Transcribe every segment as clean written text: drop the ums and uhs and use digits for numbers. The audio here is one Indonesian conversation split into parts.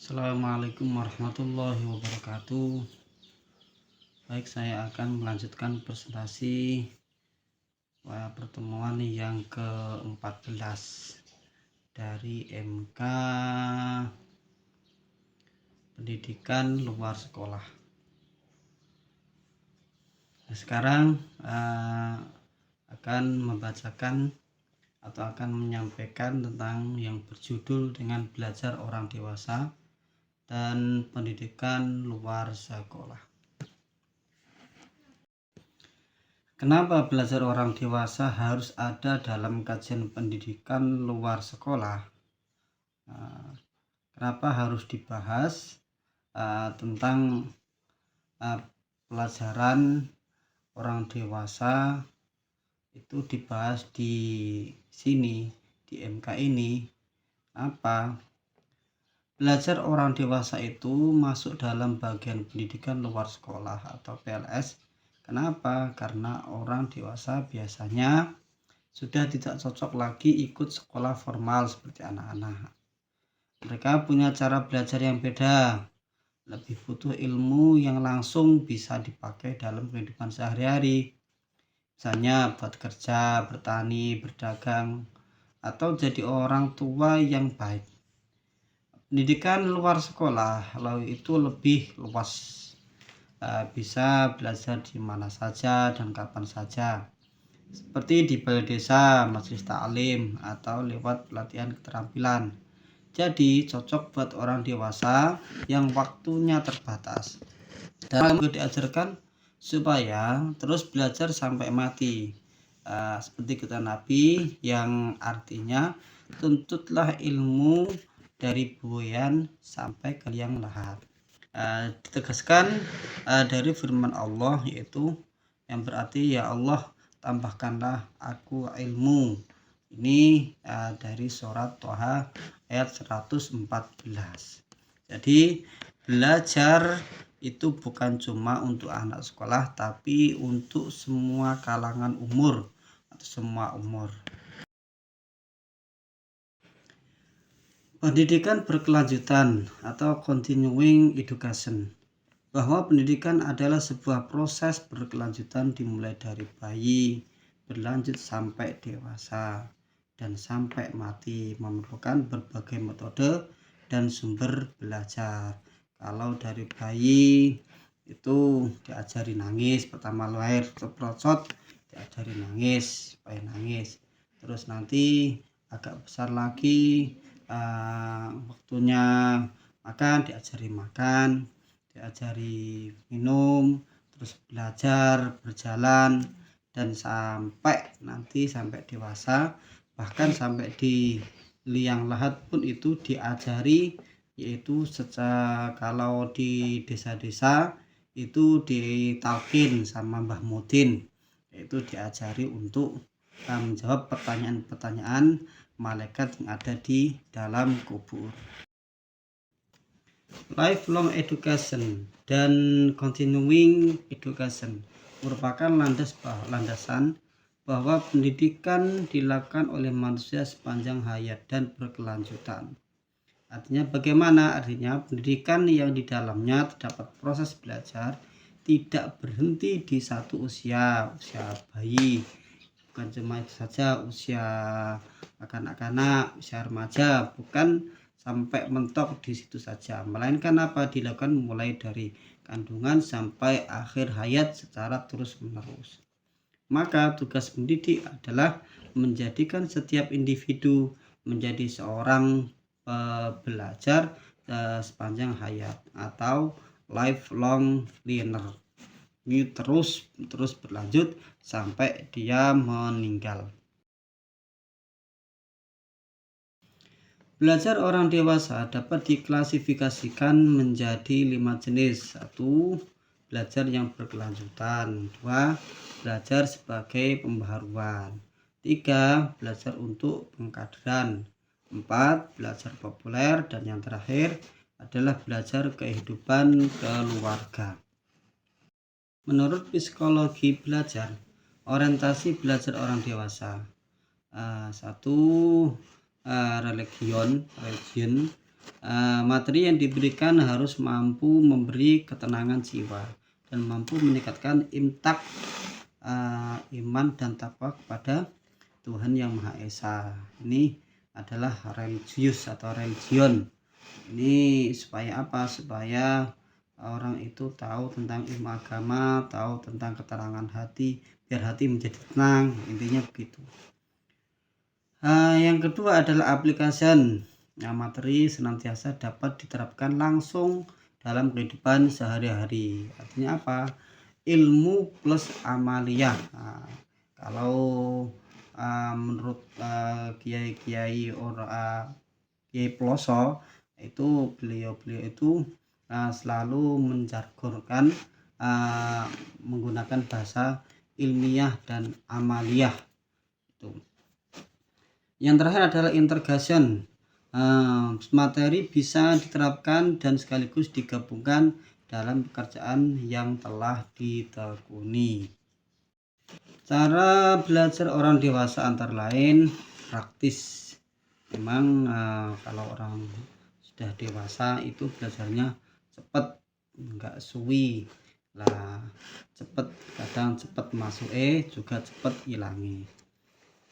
Assalamualaikum warahmatullahi wabarakatuh. Baik, saya akan melanjutkan presentasi pertemuan yang ke-14 dari MK Pendidikan Luar Sekolah. Nah, sekarang akan membacakan atau akan menyampaikan tentang yang berjudul dengan belajar orang dewasa dan pendidikan luar sekolah. Kenapa belajar orang dewasa harus ada dalam kajian pendidikan luar sekolah? Kenapa harus dibahas tentang pelajaran orang dewasa itu dibahas di sini, di MK ini? Apa? Belajar orang dewasa itu masuk dalam bagian pendidikan luar sekolah atau PLS. Kenapa? Karena orang dewasa biasanya sudah tidak cocok lagi ikut sekolah formal seperti anak-anak. Mereka punya cara belajar yang beda, lebih butuh ilmu yang langsung bisa dipakai dalam kehidupan sehari-hari. Misalnya buat kerja, bertani, berdagang, atau jadi orang tua yang baik. Pendidikan luar sekolah lalu itu lebih luas, bisa belajar di mana saja dan kapan saja, seperti di balai desa, majelis taklim, atau lewat pelatihan keterampilan. Jadi cocok buat orang dewasa yang waktunya terbatas. Dan juga diajarkan supaya terus belajar sampai mati, seperti kata Nabi yang artinya tuntutlah ilmu dari buayan sampai ke liang lahat. Ditegaskan dari firman Allah, yaitu yang berarti ya Allah tambahkanlah aku ilmu. Ini dari surat Thaha ayat 114. Jadi belajar itu bukan cuma untuk anak sekolah, tapi untuk semua kalangan umur atau semua umur. Pendidikan berkelanjutan atau continuing education, bahwa pendidikan adalah sebuah proses berkelanjutan dimulai dari bayi, berlanjut sampai dewasa, dan sampai mati, memerlukan berbagai metode dan sumber belajar. Kalau dari bayi itu diajari nangis, pertama lahir terperosot diajari nangis supaya nangis, terus nanti agak besar lagi waktunya makan diajari makan, diajari minum, terus belajar, berjalan, dan sampai nanti sampai dewasa, bahkan sampai di liang lahat pun itu diajari, yaitu kalau di desa-desa itu ditalkin sama Mbah Mudin, yaitu diajari untuk menjawab pertanyaan-pertanyaan malaikat yang ada di dalam kubur. Lifelong education dan continuing education merupakan landasan bahwa pendidikan dilakukan oleh manusia sepanjang hayat dan berkelanjutan. Artinya bagaimana? Artinya pendidikan yang di dalamnya terdapat proses belajar tidak berhenti di satu usia bayi, bukan cuma itu saja, usia kanak-kanak, usia remaja, bukan sampai mentok di situ saja, melainkan apa? Dilakukan mulai dari kandungan sampai akhir hayat secara terus-menerus. Maka tugas pendidik adalah menjadikan setiap individu menjadi seorang belajar sepanjang hayat atau lifelong learner. Ini terus berlanjut sampai dia meninggal. Belajar orang dewasa dapat diklasifikasikan menjadi 5 jenis. 1. Belajar yang berkelanjutan. 2. Belajar sebagai pembaharuan. 3. Belajar untuk pengkaderan. 4. Belajar populer. Dan yang terakhir adalah belajar kehidupan keluarga. Menurut psikologi belajar, orientasi belajar orang dewasa. 1. Religion, materi yang diberikan harus mampu memberi ketenangan jiwa dan mampu meningkatkan imtak iman dan takwa kepada Tuhan Yang Maha Esa. Ini adalah religius atau religion. Ini supaya apa? Supaya orang itu tahu tentang ilmu agama, tahu tentang keterangan hati, biar hati menjadi tenang. Intinya begitu. Yang kedua adalah application. Materi senantiasa dapat diterapkan langsung dalam kehidupan sehari-hari. Artinya apa? Ilmu plus amaliyah. Kalau menurut kiai-kiai Kiai Ploso itu beliau itu selalu menjargonkan menggunakan bahasa ilmiah dan amaliyah. Itu. Yang terakhir adalah integration. Materi bisa diterapkan dan sekaligus digabungkan dalam pekerjaan yang telah ditekuni. Cara belajar orang dewasa antara lain praktis. Memang kalau orang sudah dewasa itu belajarnya cepat, enggak suwi lah, cepat, kadang cepat masuk juga cepat hilangi.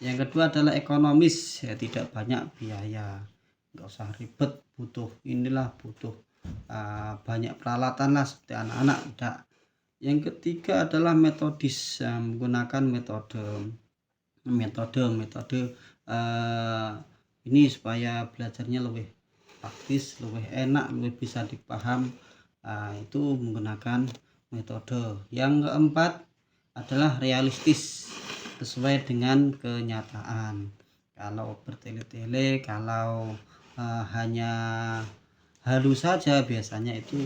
Yang kedua adalah ekonomis, ya tidak banyak biaya, enggak usah ribet, butuh banyak peralatan lah seperti anak-anak, enggak. Yang ketiga adalah metodis, menggunakan metode ini supaya belajarnya lebih praktis, lebih enak, lebih bisa dipaham. Itu menggunakan metode. Yang keempat adalah realistis, sesuai dengan kenyataan. Kalau bertele-tele, kalau hanya halus saja, biasanya itu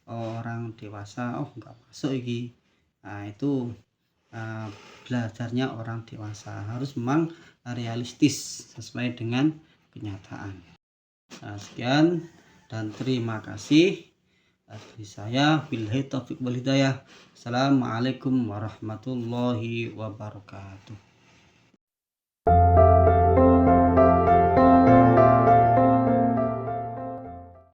orang dewasa enggak masuk iki. Itu belajarnya orang dewasa harus memang realistis sesuai dengan kenyataan. Sekian dan terima kasih. Dari saya billahi taufiq wal hidayah. Assalamualaikum warahmatullahi wabarakatuh.